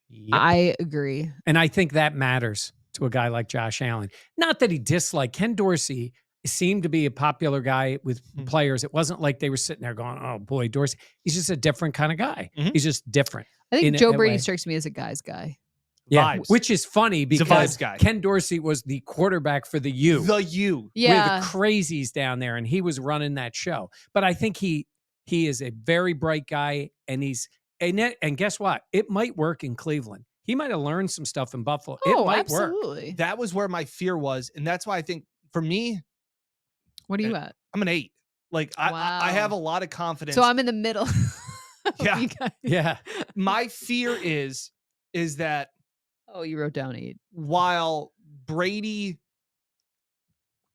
Yep. I agree. And I think that matters to a guy like Josh Allen. Not that he disliked Ken Dorsey. Seemed to be a popular guy with players. It wasn't like they were sitting there going, "Oh boy, Dorsey." He's just a different kind of guy. He's just different. I think in Joe a Brady way. strikes me as a guy's guy. Yeah, Vibes. which is funny He's a because vibes guy. Ken Dorsey was the quarterback for the U. The U. Yeah. With the crazies down there, and he was running that show. But I think he is a very bright guy, and and guess what? It might work in Cleveland. He might have learned some stuff in Buffalo. It might work. absolutely. That was where my fear was, and that's why I think for me, What are you at? I'm an 8. Like I have a lot of confidence. So I'm in the middle. Yeah. You guys. Yeah. My fear is that Oh, you wrote down 8. while Brady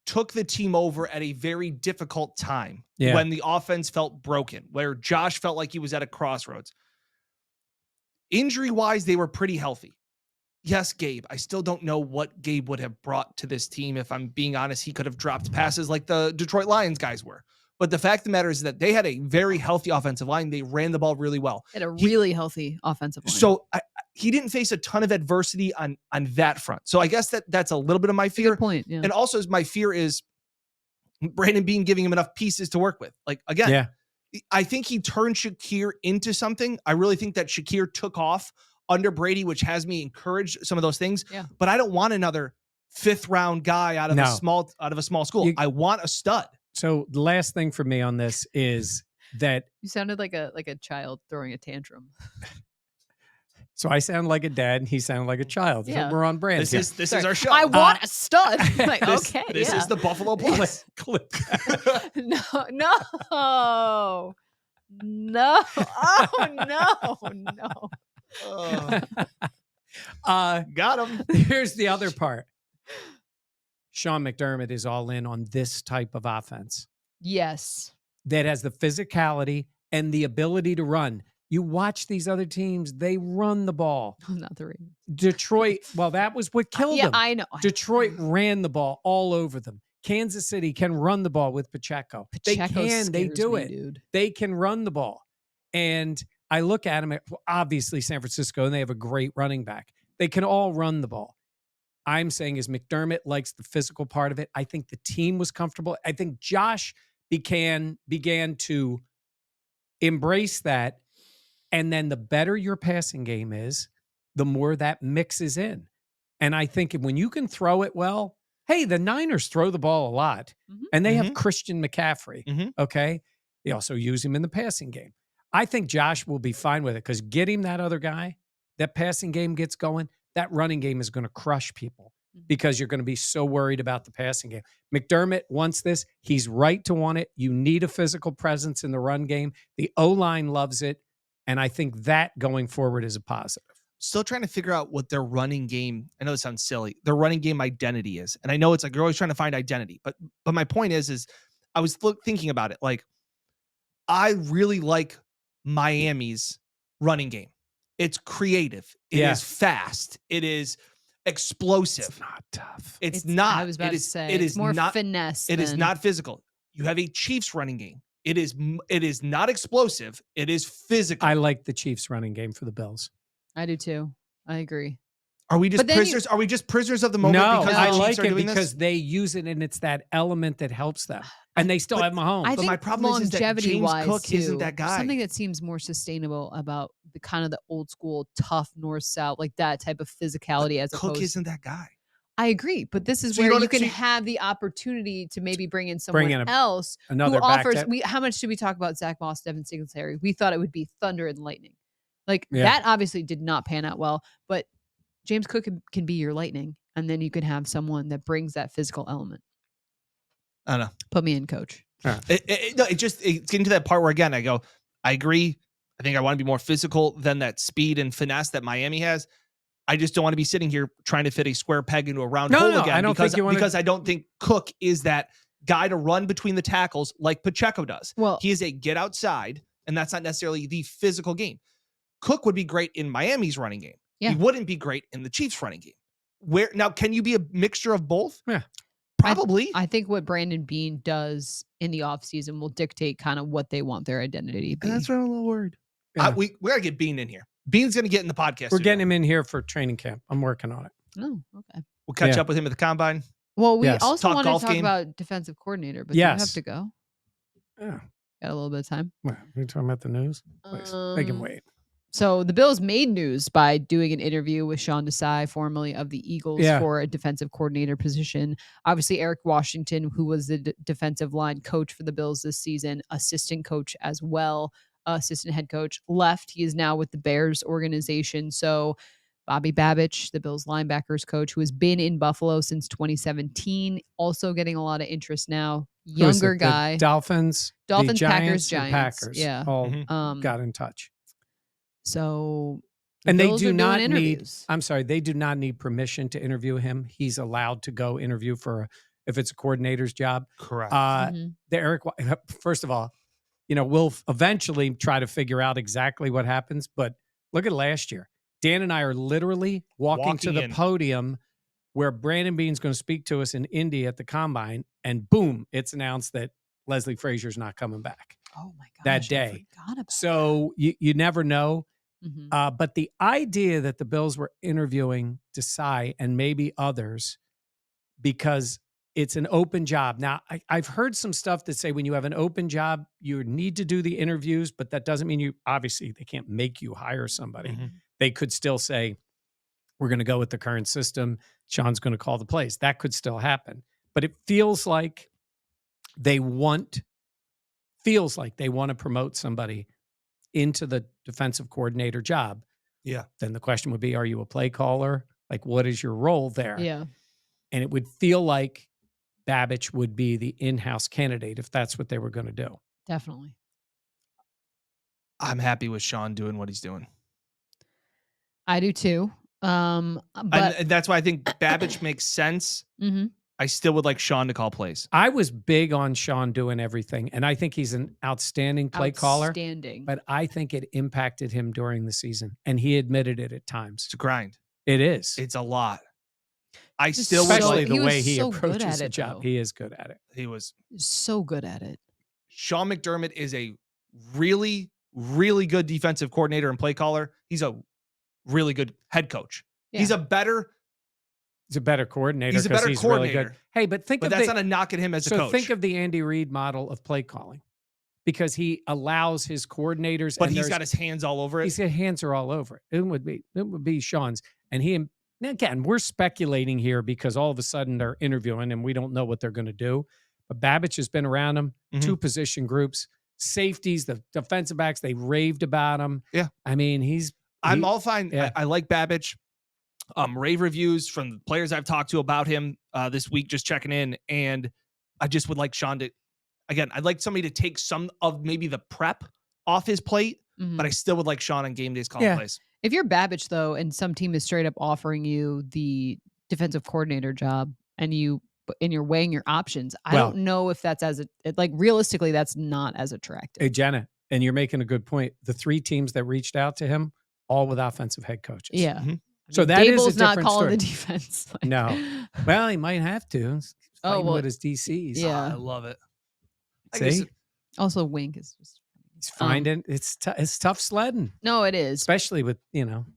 took the team over at a very difficult time when the offense felt broken, where Josh felt like he was at a crossroads. Injury-wise, they were pretty healthy. Yes, Gabe, I still don't know what Gabe would have brought to this team. If I'm being honest, he could have dropped passes like the Detroit Lions guys were. But the fact of the matter is that they had a very healthy offensive line. They ran the ball really well. Had a really healthy offensive line. So he didn't face a ton of adversity on that front. So I guess that's a little bit of my fear. Good point. Yeah. And also my fear is Brandon Beane giving him enough pieces to work with. Like, again, I think he turned Shakir into something. I really think that Shakir took off under Brady, which has me encouraged some of those things. Yeah. But I don't want another 5th round guy out of a small school. I want a stud. So the last thing for me on this is that You sounded like a child throwing a tantrum. so I sound like a dad and he sounded like a child. Yeah. We're on brand. This is Sorry. our show. I want a stud. Like, This okay. is the Buffalo Plus. clip. No. Oh, no. Got him. Here's the other part. Sean McDermott is all in on this type of offense Yes. that has the physicality and the ability to run. You watch these other teams, they run the ball. Not the Ravens. Detroit, well, that was what killed Yeah, them. I know. Detroit ran the ball all over them. Kansas City can run the ball with Pacheco. They do it. Dude. They can run the ball. And I look at them, obviously San Francisco, and they have a great running back. They can all run the ball. I'm saying is McDermott likes the physical part of it. I think the team was comfortable. I think Josh began to embrace that. And then the better your passing game is, the more that mixes in. And I think when you can throw it well, hey, the Niners throw the ball a lot. And they have Christian McCaffrey. Okay. They also use him in the passing game. I think Josh will be fine with it because get him that other guy, that passing game gets going, that running game is going to crush people because you're going to be so worried about the passing game. McDermott wants this. He's right to want it. You need a physical presence in the run game. The O-line loves it. And I think that going forward is a positive. Still trying to figure out what their running game, I know it sounds silly, their running game identity is. And I know it's like you're always trying to find identity. But my point is I was thinking about it. Like, I really like Miami's running game. It's creative. It is fast. It is explosive. It's not tough. It's not. I was about to say. It It's is more not finesse. It is not physical. You have a Chiefs running game. It is not explosive. It is physical. I like the Chiefs running game for the Bills. I do too. I agree. Are we just prisoners? Are we just prisoners of the moment? No, because I the Chiefs like are it doing because this? they use it and it's that element that helps them. And they still have Mahomes. I But think my problem is that James longevity-wise, Cook too, isn't that guy. Something that seems more sustainable about the kind of the old school tough north-south, like that type of physicality as Cook opposed. isn't that guy. I agree, but this is So you where don't- you can so you- have the opportunity to maybe bring in someone else another who back offers. that- How much did we talk about Zach Moss, Devin Singletary? We thought it would be thunder and lightning. Like Yeah. that obviously did not pan out well, but James Cook can be your lightning, and then you can have someone that brings that physical element. I don't know. Put me in, coach. It's getting to that part where again I go, I agree. I think I want to be more physical than that speed and finesse that Miami has. I just don't want to be sitting here trying to fit a square peg into a round hole again. I don't because, think you want because I don't think Cook is that guy to run between the tackles like Pacheco does. Well, he is a get outside, and that's not necessarily the physical game. Cook would be great in Miami's running game. Yeah. He wouldn't be great in the Chiefs running game. Where now can you be a mixture of both? Yeah. Probably. I think what Brandon Beane does in the offseason will dictate kind of what they want their identity to be. And that's what I'm a little worried. Yeah. We got to get Bean in here. Bean's going to get in the podcast. We're studio. getting him in here for training camp. I'm working on it. Oh, okay. We'll catch Yeah. up with him at the combine. Well, we Yes. also Talk wanted to golf talk game. about defensive coordinator, but do you have Yes. to go? Yeah. Got a little bit of time. What, are you talking about the news? Please, make him wait. So the Bills made news by doing an interview with Sean Desai, formerly of the Eagles, Yeah. for a defensive coordinator position. Obviously, Eric Washington, who was the defensive line coach for the Bills this season, assistant coach as well, assistant head coach, left. He is now with the Bears organization. So Bobby Babich, the Bills linebackers coach, who has been in Buffalo since 2017, also getting a lot of interest now. Who is Younger it? The guy. Dolphins, Dolphins, the Packers, Giants, and Giants. Packers Yeah. all Mhm. got in touch. So And they Bills do are not doing need, interviews. I'm sorry, they do not need permission to interview him. He's allowed to go interview if it's a coordinator's job. Correct. Mhm. First of all, we'll eventually try to figure out exactly what happens. But look at last year. Dan and I are literally walking to Walking the in. podium where Brandon Beane's going to speak to us in Indy at the combine. And boom, it's announced that Leslie Frazier's not coming back Oh my gosh. that I day. forgot about So you never know. that. Mhm. But the idea that the Bills were interviewing Desai and maybe others because it's an open job. Now, I've heard some stuff that say when you have an open job, you need to do the interviews, but that doesn't mean obviously, they can't make you hire somebody. Mhm. They could still say, we're going to go with the current system. Sean's going to call the plays. That could still happen. But it feels like they want to promote somebody into the defensive coordinator job. Yeah. Then the question would be, are you a play caller? Like, what is your role there? Yeah. And it would feel like Babich would be the in-house candidate if that's what they were going to do. Definitely. I'm happy with Sean doing what he's doing. I do too. But And that's why I think Babich makes sense. Mhm. I still would like Sean to call plays. I was big on Sean doing everything, and I think he's an outstanding play caller, Outstanding. but I think it impacted him during the season, and he admitted it at times. It's a grind. It is. It's a lot. I Just still would Especially like, the he was way he so good approaches at the it, job. though. He is good at it. he was. So good at it. Sean McDermott is a really, really good defensive coordinator and play caller. He's a really good head coach. He's Yeah. a better, He's a better coordinator. He's a 'cause better he's really coordinator. good. Hey, but think but of that's the, not a knock at him as a so coach. think of the Andy Reid model of play calling, because he allows his coordinators. but and he's there's- got his hands all over it. His hands are all over it. It would be Sean's. And now again, we're speculating here because all of a sudden they're interviewing and we don't know what they're going to do. But Babich has been around him, Mhm. two position groups, safeties, the defensive backs, they raved about him. Yeah. I mean, I'm all fine. yeah. I like Babich. Rave reviews from the players I've talked to about him this week, just checking in. And I just would like Sean to, again, I'd like somebody to take some of maybe the prep off his plate, Mhm. but I still would like Sean on game days calling Yeah. plays. If you're Babich, though, and some team is straight up offering you the defensive coordinator job and you're weighing your options, I Well- don't know if that's realistically, that's not as attractive. Hey, Jenna, and you're making a good point. The three teams that reached out to him, all with offensive head coaches. Yeah. Mhm. So that is a Dable's not different calling story. the defense. Like- No. Well, he might have to. He's Oh, fighting well, with his DCs. yeah. I love it. I guess See? Also, Wink is just. He's finding it's tough sledding, No, it is. especially with,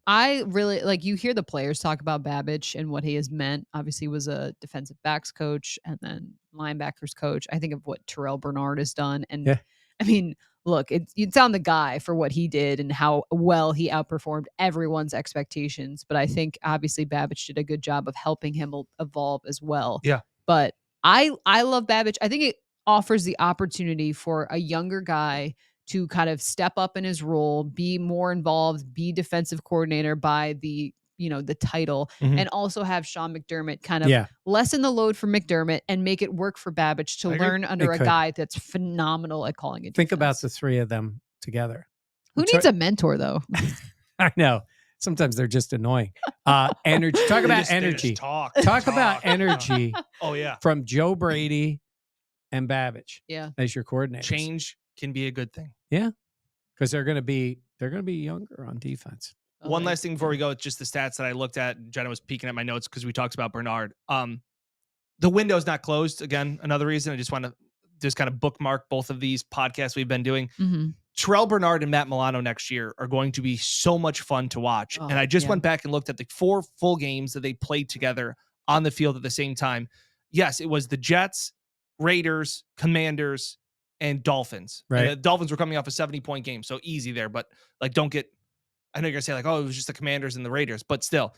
I really you hear the players talk about Babich and what he has meant. Obviously, was a defensive backs coach and then linebackers coach. I think of what Terrell Bernard has done, and Yeah. I mean, look, it's on the guy for what he did and how well he outperformed everyone's expectations. But I think obviously Babich did a good job of helping him evolve as well. Yeah. But I love Babich. I think it offers the opportunity for a younger guy to kind of step up in his role, be more involved, be defensive coordinator by the title, Mhm. and also have Sean McDermott kind of yeah. lessen the load for McDermott and make it work for Babich to I agree. learn under It a could. guy that's phenomenal at calling it. Think about the three of them together. Who needs a mentor though? I know. Sometimes they're just annoying. Energy. Talk They about just- they just energy. Talk About energy Oh yeah. from Joe Brady and Babich Yeah. as your coordinators. Change can be a good thing. Because they're going to be younger on defense. One last thing before we go, it's just the stats that I looked at. Jenna was peeking at my notes because we talked about Bernard. The window's not closed. Again, another reason I just want to just kind of bookmark both of these podcasts we've been doing. Mm-hmm. Terrell Bernard and Matt Milano next year are going to be so much fun to watch. Oh, And I just yeah. went back and looked at the 4 full games that they played together on the field at the same time. Yes, it was the Jets, Raiders, Commanders, and Dolphins. Right. And the Dolphins were coming off a 70-point game, so easy there. But like, I know you're gonna say like, oh, it was just the Commanders and the Raiders, but still,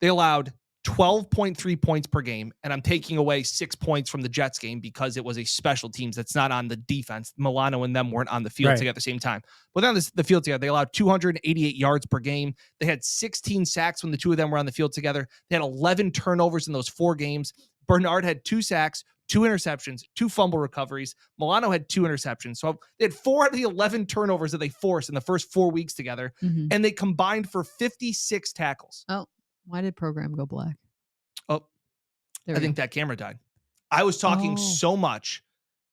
they allowed 12.3 points per game, and I'm taking away 6 points from the Jets game because it was a special teams that's not on the defense. Milano and them weren't on the field Right. together at the same time. But on the field together, they allowed 288 yards per game. They had 16 sacks when the two of them were on the field together. They had 11 turnovers in those 4 games. Bernard had 2 sacks, 2 interceptions, 2 fumble recoveries. Milano had 2 interceptions. So they had 4 out of the 11 turnovers that they forced in the first 4 weeks together, Mhm. and they combined for 56 tackles. Oh, why did program go black? Oh, There I we think go. that camera died. I was talking Oh. so much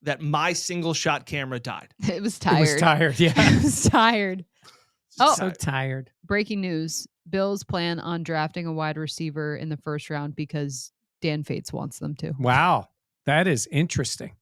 that my single shot camera died. It was It tired. was tired. Yeah. It was tired. Oh. So tired. Breaking news. Bills plan on drafting a wide receiver in the first round because Dan Fates wants them to. Wow. That is interesting.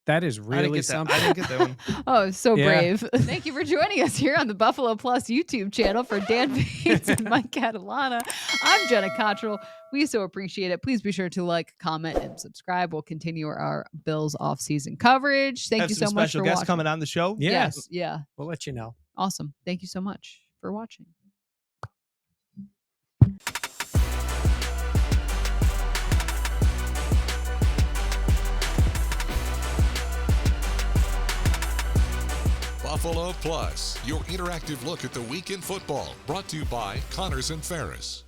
That is I really didn't get something. that. I didn't get that one. Oh, so Yeah. brave. Thank you for joining us here on the Buffalo Plus YouTube channel for Dan Fates and Mike Catalana. I'm Jenna Cottrell. We so appreciate it. Please be sure to like, comment, and subscribe. We'll continue our Bills off-season coverage. Thank Have you some so much special for guests watching. coming on the show. Yeah. Yes. Yeah. We'll let you know. Awesome. Thank you so much for watching. Buffalo Plus, your interactive look at the week in football, brought to you by Connors and Ferris.